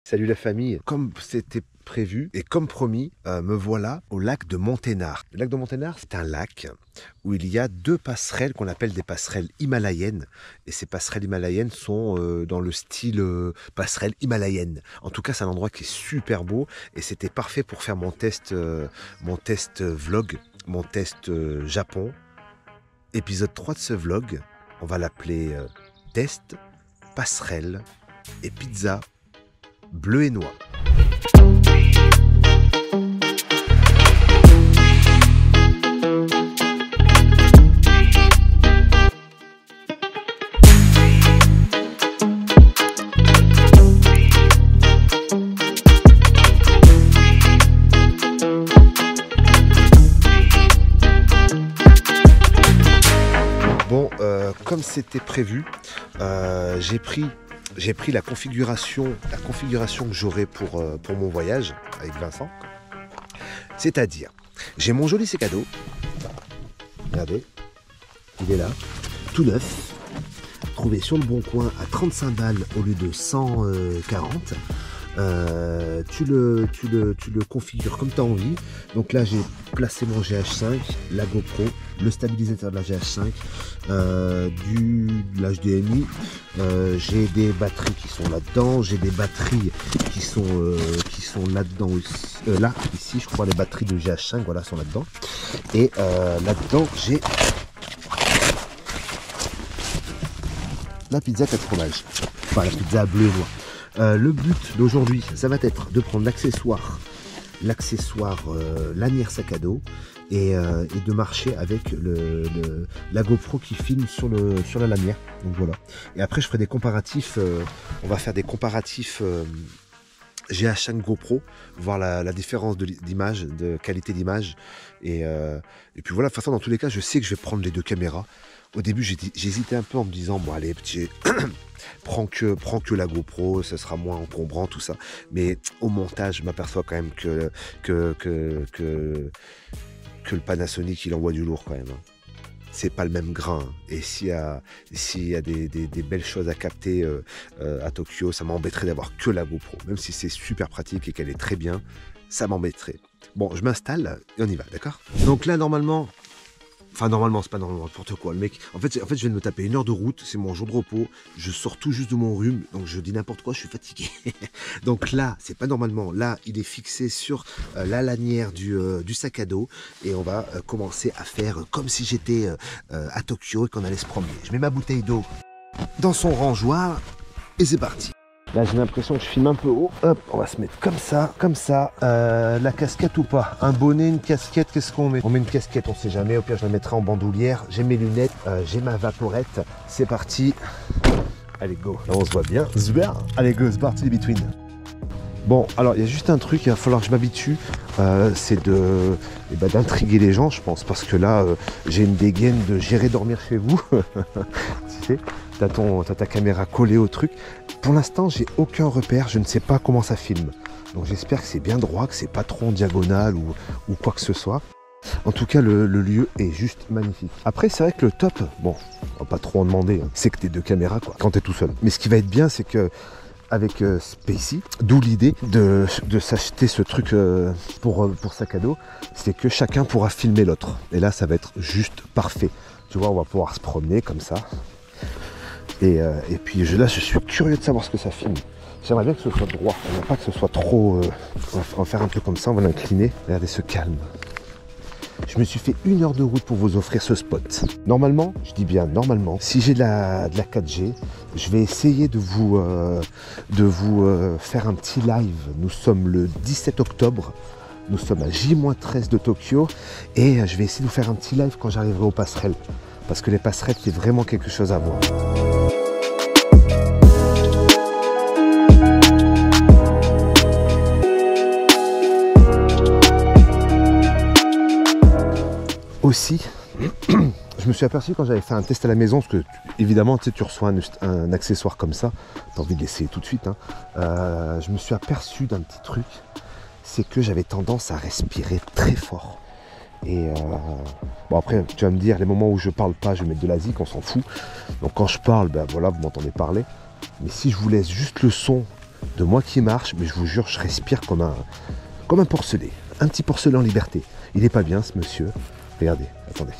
Salut la famille, comme c'était prévu et comme promis, me voilà au lac de Monténard. Le lac de Monténard, c'est un lac où il y a deux passerelles qu'on appelle des passerelles himalayennes. Et ces passerelles himalayennes sont dans le style passerelle himalayenne. En tout cas, c'est un endroit qui est super beau et c'était parfait pour faire mon test vlog, mon test Japon. Épisode 3 de ce vlog, on va l'appeler test, passerelle et pizza bleu et noir. Bon, comme c'était prévu, j'ai pris la configuration que j'aurai pour mon voyage avec Vincent. C'est-à-dire, j'ai mon joli sac à dos. Regardez, il est là, tout neuf. Trouvé sur le Bon Coin à 35 balles au lieu de 140. Tu le configures comme tu as envie. Donc là, j'ai placé mon GH5, la GoPro, le stabilisateur de la GH5, de l'HDMI. J'ai des batteries qui sont là-dedans. J'ai des batteries qui sont là-dedans aussi. Là, ici, je crois, les batteries de GH5, voilà, sont là-dedans. Et là-dedans, j'ai la pizza 4 fromages. Enfin, la pizza bleu et noir. Le but d'aujourd'hui, ça va être de prendre l'accessoire lanière sac à dos et de marcher avec la GoPro qui filme sur la lanière. Donc voilà. Et après, je ferai des comparatifs. On va faire des comparatifs GH5 GoPro, voir la différence d'image, de qualité d'image. Et puis voilà, de toute façon, dans tous les cas, je sais que je vais prendre les deux caméras. Au début, j'hésitais un peu en me disant, bon allez, petit, prends que la GoPro, ce sera moins encombrant, tout ça. Mais au montage, je m'aperçois quand même que le Panasonic, il envoie du lourd quand même. C'est pas le même grain. Et s'il y a des belles choses à capter à Tokyo, ça m'embêterait d'avoir que la GoPro. Même si c'est super pratique et qu'elle est très bien, ça m'embêterait. Bon, je m'installe et on y va, d'accord? Donc là, normalement, c'est pas normalement, n'importe quoi. Le mec, en fait, je viens de me taper 1 heure de route, c'est mon jour de repos, je sors tout juste de mon rhume, donc je dis n'importe quoi, je suis fatigué. Donc là, c'est pas normalement, là, il est fixé sur la lanière du sac à dos, et on va commencer à faire comme si j'étais à Tokyo et qu'on allait se promener. Je mets ma bouteille d'eau dans son rangeoir, et c'est parti. Là, j'ai l'impression que je filme un peu haut. Hop, on va se mettre comme ça, comme ça. La casquette ou pas? Un bonnet, une casquette, qu'est-ce qu'on met? On met une casquette, on sait jamais. Au pire, je la mettrai en bandoulière. J'ai mes lunettes, j'ai ma vaporette. C'est parti. Allez, go. Là, on se voit bien. Super. Allez, go, c'est parti, les between. Bon, alors, il y a juste un truc, il va falloir que je m'habitue. C'est d'intriguer les gens, je pense. Parce que là, j'ai une dégaine de j'irai dormir chez vous. Tu sais, t'as ta caméra collée au truc. Pour l'instant, j'ai aucun repère, je ne sais pas comment ça filme. Donc j'espère que c'est bien droit, que c'est pas trop en diagonale ou quoi que ce soit. En tout cas, le lieu est juste magnifique. Après, c'est vrai que le top, bon, on va pas trop en demander, hein, c'est que t'es 2 caméras, quoi, quand t'es tout seul. Mais ce qui va être bien, c'est que avec Spacey, d'où l'idée de s'acheter ce truc pour sac à dos, c'est que chacun pourra filmer l'autre. Et là, ça va être juste parfait. Tu vois, on va pouvoir se promener comme ça. Et puis là, je suis curieux de savoir ce que ça filme. J'aimerais bien que ce soit droit, on va pas que ce soit trop... on va faire un peu comme ça, on va l'incliner. Regardez ce calme. Je me suis fait 1 heure de route pour vous offrir ce spot. Normalement, je dis bien normalement, si j'ai de la 4G, je vais essayer de vous faire un petit live. Nous sommes le 17 octobre. Nous sommes à J-13 de Tokyo. Et je vais essayer de vous faire un petit live quand j'arriverai aux passerelles. Parce que les passerelles, c'est vraiment quelque chose à voir. Aussi, je me suis aperçu quand j'avais fait un test à la maison, parce que évidemment tu sais, tu reçois un accessoire comme ça, tu as envie de l'essayer tout de suite, hein. Je me suis aperçu d'un petit truc, c'est que j'avais tendance à respirer très fort. Et bon après tu vas me dire, les moments où je parle pas, je vais mettre de la zik, on s'en fout. Donc quand je parle, ben voilà, vous m'entendez parler. Mais si je vous laisse juste le son de moi qui marche, mais je vous jure, je respire comme un porcelet. Un petit porcelet en liberté. Il est pas bien ce monsieur. Regardez, attendez.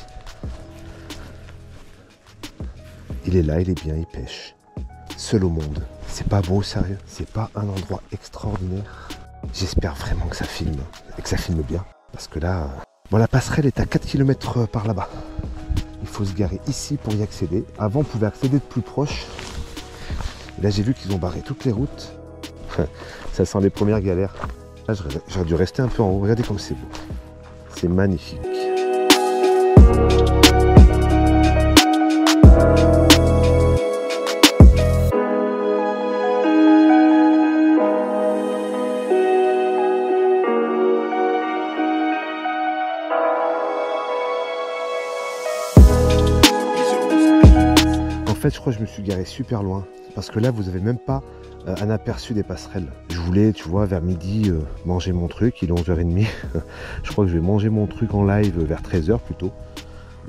Il est là, il est bien, il pêche. Seul au monde. C'est pas beau, sérieux. C'est pas un endroit extraordinaire. J'espère vraiment que ça filme. Et que ça filme bien. Parce que là... Bon, la passerelle est à 4 km par là-bas. Il faut se garer ici pour y accéder. Avant, on pouvait accéder de plus proche. Et là, j'ai vu qu'ils ont barré toutes les routes. Ça sent les premières galères. Là, j'aurais dû rester un peu en haut. Regardez comme c'est beau. C'est magnifique. En fait, je crois que je me suis garé super loin. Parce que là, vous n'avez même pas un aperçu des passerelles. Je voulais, tu vois, vers midi, manger mon truc. Il est 11h30. Je crois que je vais manger mon truc en live vers 13h plutôt.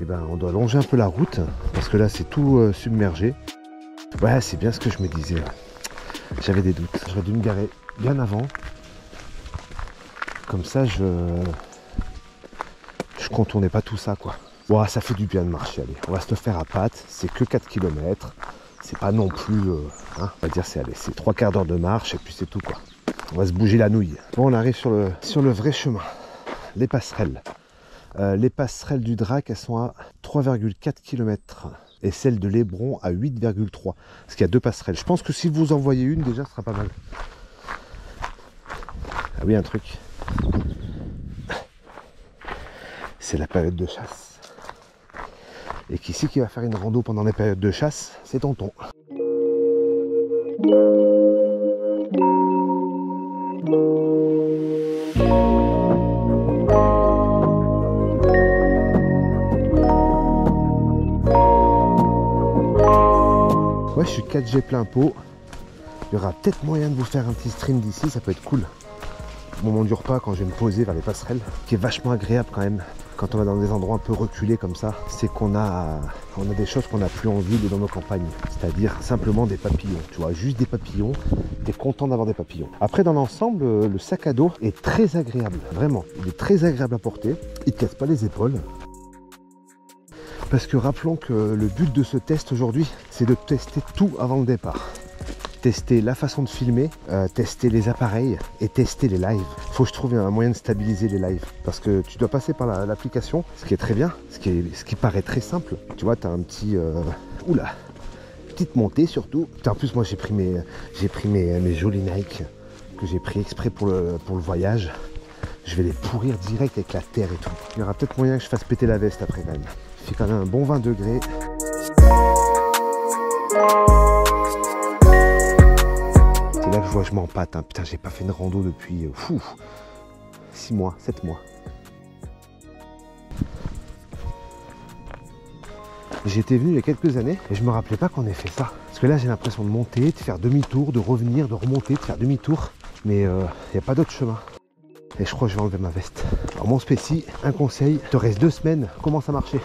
Et ben, on doit longer un peu la route. Parce que là, c'est tout submergé. Ouais, c'est bien ce que je me disais. J'avais des doutes. J'aurais dû me garer bien avant. Comme ça, je contournais pas tout ça, quoi. Wow, ça fait du bien de marcher, allez. On va se le faire à pattes. C'est que 4 km. C'est pas non plus, on va dire, c'est 3/4 d'heure de marche et puis c'est tout, quoi. On va se bouger la nouille. Bon, on arrive sur le vrai chemin. Les passerelles. Les passerelles du Drac, elles sont à 3,4 km. Et celle de l'Hébron à 8,3. Parce qu'il y a deux passerelles. Je pense que si vous en voyez une, déjà, ce sera pas mal. Ah oui, un truc. C'est la période de chasse. Et qui c'est qui va faire une rando pendant les périodes de chasse? C'est tonton. Ouais, je suis 4G plein pot. Il y aura peut-être moyen de vous faire un petit stream d'ici, ça peut être cool. Au moment du repas, quand je vais me poser vers les passerelles, qui est vachement agréable quand même. Quand on va dans des endroits un peu reculés comme ça, c'est qu'on a des choses qu'on n'a plus en ville et dans nos campagnes. C'est-à-dire simplement des papillons. Tu vois, juste des papillons, t'es content d'avoir des papillons. Après, dans l'ensemble, le sac à dos est très agréable. Vraiment, il est très agréable à porter. Il ne casse pas les épaules. Parce que rappelons que le but de ce test aujourd'hui, c'est de tester tout avant le départ. Tester la façon de filmer, tester les appareils et tester les lives. Faut que je trouve un moyen de stabiliser les lives. Parce que tu dois passer par l'application, ce qui est très bien, ce qui paraît très simple. Tu vois, tu as un petit... oula, petite montée surtout. En plus, moi j'ai pris mes jolis Nike que j'ai pris exprès pour le voyage. Je vais les pourrir direct avec la terre et tout. Il y aura peut-être moyen que je fasse péter la veste après quand même. Il fait quand même un bon 20 degrés. Là que je vois, je m'empâte, hein. Putain, j'ai pas fait une rando depuis 6 mois, 7 mois. J'étais venu il y a quelques années et je me rappelais pas qu'on ait fait ça. Parce que là, j'ai l'impression de monter, de faire demi-tour, de revenir, de remonter, de faire demi-tour. Mais il n'y a pas d'autre chemin. Et je crois que je vais enlever ma veste. Alors mon spéci, un conseil, il te reste 2 semaines, commence à marcher.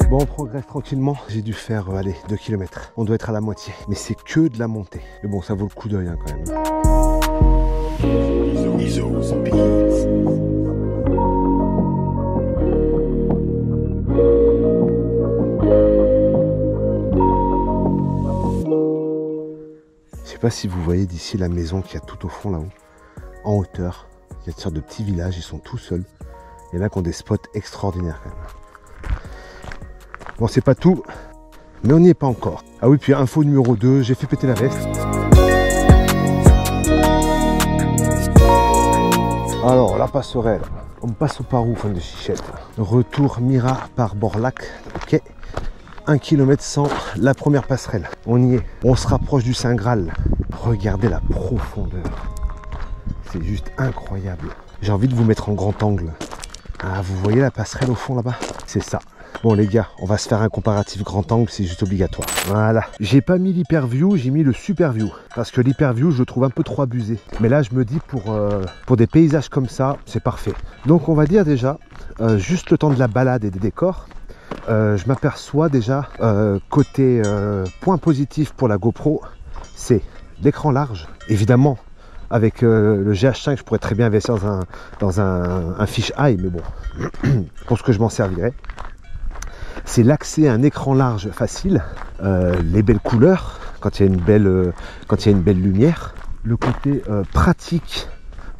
Bon, on progresse tranquillement. J'ai dû faire, allez, 2 km. On doit être à la moitié. Mais c'est que de la montée. Mais bon, ça vaut le coup d'œil hein, quand même. Je sais pas si vous voyez d'ici la maison qu'il y a tout au fond là-haut. En hauteur. Il y a une sorte de petits villages, ils sont tout seuls. Il y en a qui ont des spots extraordinaires quand même. Bon, c'est pas tout, mais on n'y est pas encore. Ah oui, puis info numéro 2, j'ai fait péter la veste. Alors, la passerelle, on passe par où, fin de chichette? Retour Mira par Borlac, ok. 1 km 100, la première passerelle. On y est, on se rapproche du Saint Graal. Regardez la profondeur. C'est juste incroyable. J'ai envie de vous mettre en grand angle. Ah, vous voyez la passerelle au fond là-bas? C'est ça. Bon les gars, on va se faire un comparatif grand angle, c'est juste obligatoire. Voilà. J'ai pas mis l'hyperview, j'ai mis le superview. Parce que l'hyperview, je le trouve un peu trop abusé. Mais là, je me dis pour des paysages comme ça, c'est parfait. Donc on va dire déjà, juste le temps de la balade et des décors, je m'aperçois déjà, côté point positif pour la GoPro, c'est l'écran large. Évidemment, avec le GH5, je pourrais très bien investir dans un fisheye, mais bon, pour ce que je m'en servirais. C'est l'accès à un écran large facile, les belles couleurs, quand il y a une belle lumière, le côté pratique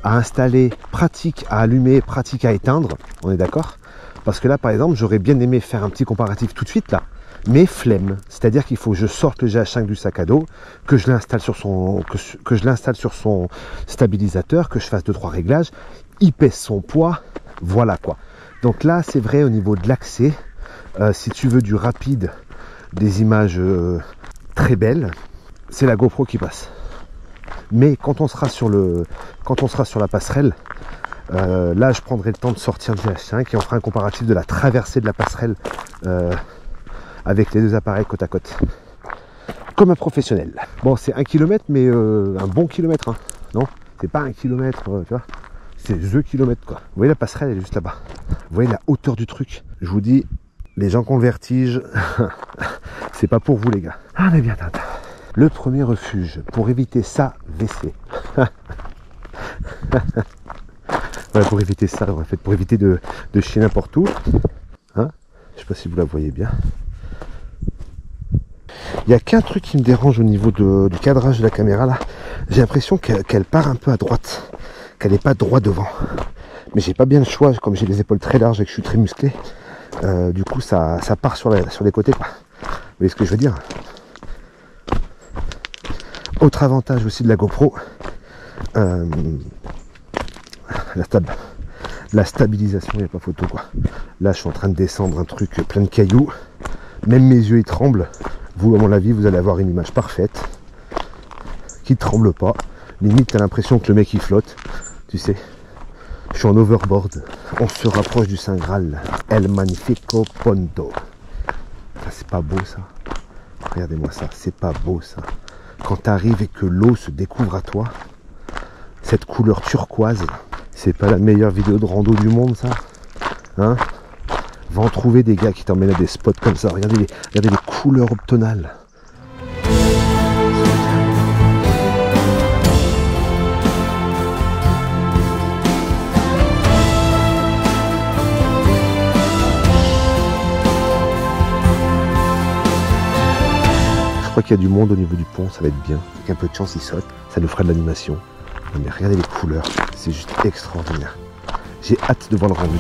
à installer, pratique à allumer, pratique à éteindre, on est d'accord? Parce que là, par exemple, j'aurais bien aimé faire un petit comparatif tout de suite, là, mais flemme. C'est-à-dire qu'il faut que je sorte le GH5 du sac à dos, que je l'installe sur son stabilisateur, que je fasse 2-3 réglages, il pèse son poids, voilà quoi. Donc là, c'est vrai au niveau de l'accès, si tu veux du rapide, des images très belles, c'est la GoPro qui passe. Mais quand on sera sur la passerelle, là je prendrai le temps de sortir le GH5 et on fera un comparatif de la traversée de la passerelle avec les deux appareils côte à côte. Comme un professionnel. Bon, c'est 1 km, mais un bon kilomètre, hein. Non, c'est pas 1 km, tu vois. C'est 2 km quoi. Vous voyez la passerelle, elle est juste là-bas. Vous voyez la hauteur du truc. Je vous dis, les gens qui ont le vertige, c'est pas pour vous les gars. Ah mais bien tata. Le premier refuge pour éviter ça, WC. Ouais, pour éviter ça, en fait, pour éviter de chier n'importe où. Hein, je sais pas si vous la voyez bien. Il n'y a qu'un truc qui me dérange au niveau du cadrage de la caméra là. J'ai l'impression qu'elle part un peu à droite, qu'elle n'est pas droit devant. Mais j'ai pas bien le choix, comme j'ai les épaules très larges et que je suis très musclé. Du coup ça part sur les côtés quoi. Vous voyez ce que je veux dire? Autre avantage aussi de la GoPro, la stabilisation, il n'y a pas photo quoi. Là je suis en train de descendre un truc plein de cailloux, même mes yeux ils tremblent. Vous, à mon avis, vous allez avoir une image parfaite qui ne tremble pas. Limite t'as l'impression que le mec il flotte, tu sais. Je suis en overboard, on se rapproche du Saint Graal, El Magnifico Ponto. Ça, c'est pas beau ça. Regardez-moi ça, c'est pas beau ça. Quand tu arrives et que l'eau se découvre à toi, cette couleur turquoise, c'est pas la meilleure vidéo de rando du monde ça, hein? Va en trouver des gars qui t'emmènent à des spots comme ça. Regardez les couleurs octonales. Je crois qu'il y a du monde au niveau du pont, ça va être bien. Avec un peu de chance, il saute, ça nous fera de l'animation. Mais regardez les couleurs, c'est juste extraordinaire. J'ai hâte de voir le rendu.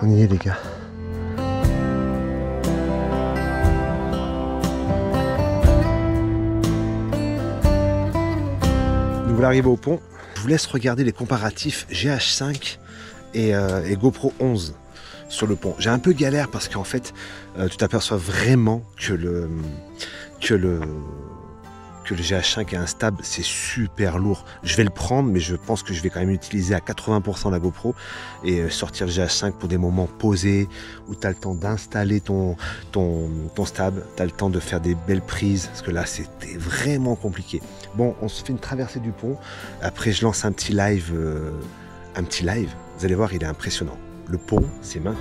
On y est les gars. Nouvelle arrivée au pont. Je vous laisse regarder les comparatifs GH5 et GoPro 11 sur le pont. J'ai un peu galère parce qu'en fait, tu t'aperçois vraiment que que le GH5 est instable, c'est super lourd. Je vais le prendre, mais je pense que je vais quand même utiliser à 80% la GoPro et sortir le GH5 pour des moments posés où tu as le temps d'installer ton stab, tu as le temps de faire des belles prises, parce que là c'était vraiment compliqué. Bon, on se fait une traversée du pont, après je lance un petit live, vous allez voir, il est impressionnant. Le pont, c'est maintenant.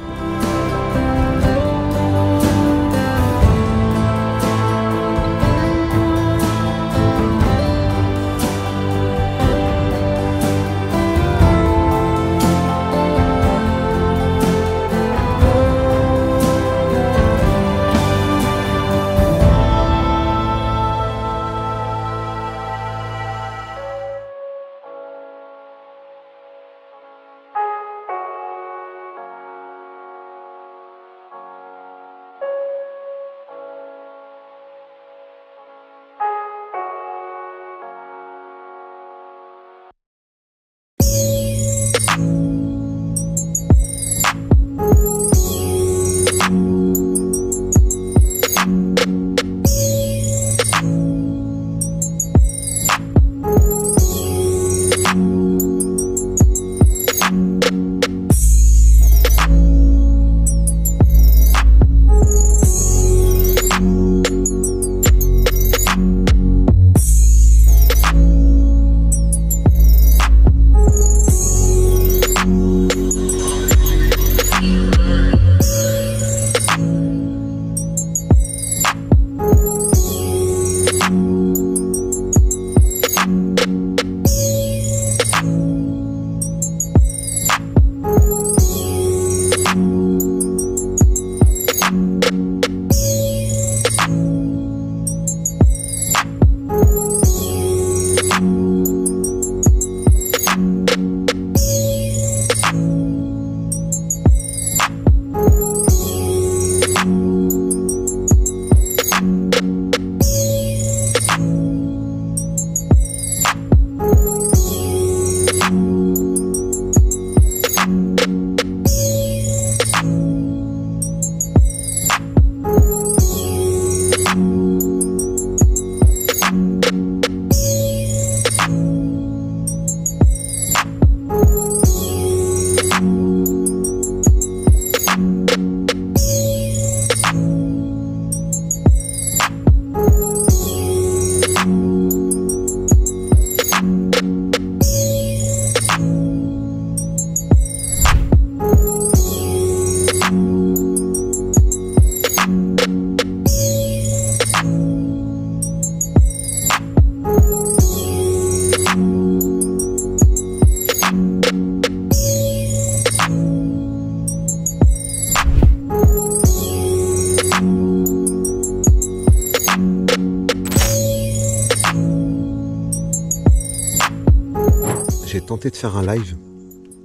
J'ai tenté de faire un live,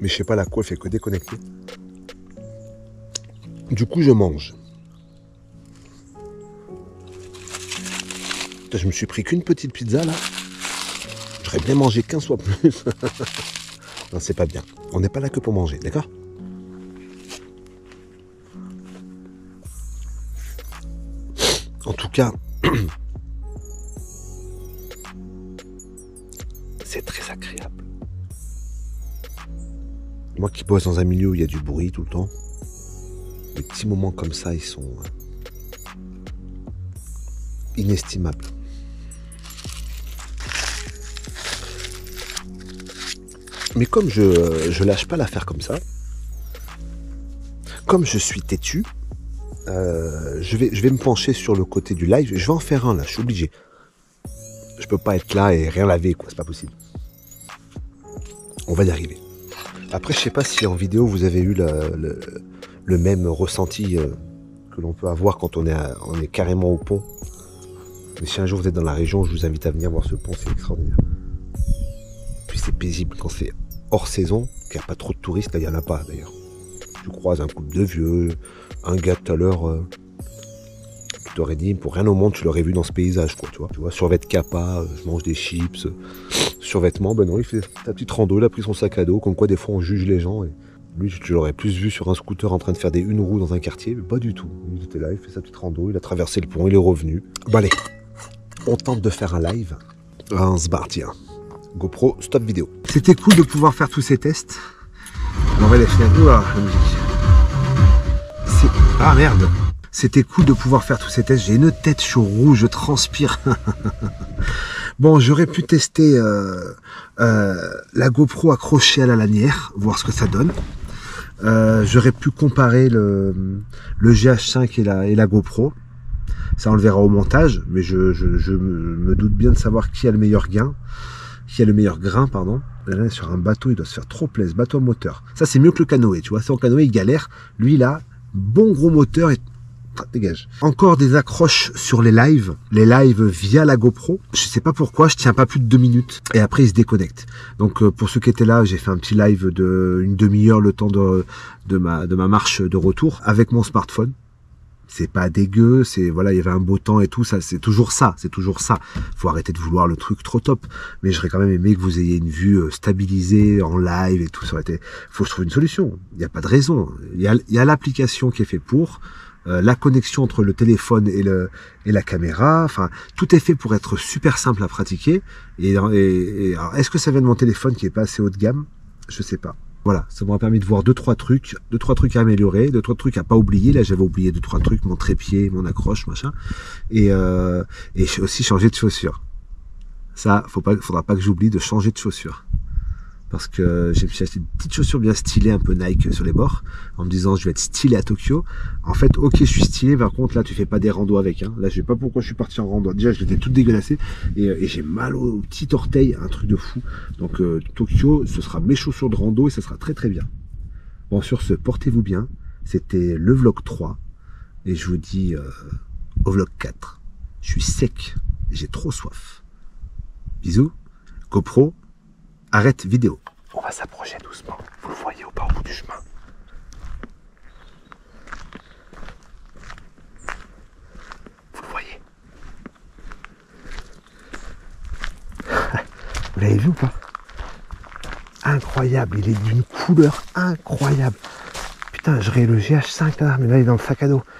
mais je sais pas la quoi, elle fait que déconnecter. Du coup, je mange. Putain, je me suis pris qu'une petite pizza là. J'aurais bien mangé 15 fois plus. Non, c'est pas bien. On n'est pas là que pour manger, d'accord? En tout cas, c'est très agréable. Moi qui bosse dans un milieu où il y a du bruit tout le temps, les petits moments comme ça, ils sont inestimables. Mais comme je lâche pas l'affaire comme ça, comme je suis têtu, je vais me pencher sur le côté du live. Je vais en faire un là, je suis obligé. Je peux pas être là et rien laver, quoi, c'est pas possible. On va y arriver. Après, je sais pas si en vidéo vous avez eu le même ressenti que l'on peut avoir quand on est carrément au pont. Mais si un jour vous êtes dans la région, je vous invite à venir voir ce pont, c'est extraordinaire. Puis c'est paisible quand c'est hors saison, qu'il n'y a pas trop de touristes, là il n'y en a pas d'ailleurs. Tu croises un couple de vieux, un gars tout à l'heure, tu t'aurais dit, pour rien au monde, tu l'aurais vu dans ce paysage, quoi, tu vois, survêt Kappa, je mange des chips, survêtement, ben non, il fait ta petite rando, il a pris son sac à dos, comme quoi des fois on juge les gens, et lui, tu l'aurais plus vu sur un scooter en train de faire des une roue dans un quartier, mais pas du tout. Il était là, il fait sa petite rando, il a traversé le pont, il est revenu. Bon allez, On tente de faire un live. Ah, on se barre, tiens. GoPro, stop vidéo. C'était cool de pouvoir faire tous ces tests. On va les faire. Ouah, la musique. Ah merde. C'était cool de pouvoir faire tous ces tests. J'ai une tête chaud rouge, je transpire. Bon, j'aurais pu tester la GoPro accrochée à la lanière, voir ce que ça donne. J'aurais pu comparer le GH5 et la GoPro. Ça, on le verra au montage, mais je me doute bien de savoir qui a le meilleur gain, qui a le meilleur grain, pardon. Là, sur un bateau, il doit se faire trop plaisir. Bateau à moteur. Ça, c'est mieux que le canoë, tu vois. C'est en canoë, il galère. Lui, là, bon gros moteur et dégage. Encore des accroches sur les lives via la GoPro. Je sais pas pourquoi, je tiens pas plus de 2 minutes et après il se déconnecte. Donc pour ceux qui étaient là, j'ai fait un petit live de une demi-heure le temps de ma marche de retour avec mon smartphone. C'est pas dégueu, c'est voilà, il y avait un beau temps et tout, ça c'est toujours ça. Faut arrêter de vouloir le truc trop top, mais j'aurais quand même aimé que vous ayez une vue stabilisée en live et tout, ça aurait été. Faut que je trouve une solution. Il n'y a pas de raison. Il y a l'application qui est fait pour. La connexion entre le téléphone et la caméra, enfin tout est fait pour être super simple à pratiquer. Et alors, est-ce que ça vient de mon téléphone qui est pas assez haut de gamme? Je sais pas. Voilà, ça m'aura permis de voir 2-3 trucs à améliorer, 2-3 trucs à pas oublier. Là, j'avais oublié 2-3 trucs, mon trépied, mon accroche, machin. Et j'ai aussi changé de chaussures. Ça, faudra pas que j'oublie de changer de chaussures. Parce que j'ai acheté une petite chaussure bien stylée, un peu Nike sur les bords, en me disant je vais être stylé à Tokyo. En fait, ok, je suis stylé, par contre là tu fais pas des randos avec. Hein. Là je sais pas pourquoi je suis parti en rando. Déjà je l'étais toute dégueulassée et j'ai mal au petit orteil, un truc de fou. Donc Tokyo, ce sera mes chaussures de rando et ça sera très très bien. Bon, sur ce, portez-vous bien. C'était le vlog 3 et je vous dis au vlog 4. Je suis sec, j'ai trop soif. Bisous, GoPro. Arrête vidéo. On va s'approcher doucement. Vous le voyez ou pas au bout du chemin? Vous le voyez? Vous l'avez vu ou pas? Incroyable. Il est d'une couleur incroyable. Putain, j'aurais le GH5 là, mais là il est dans le sac à dos.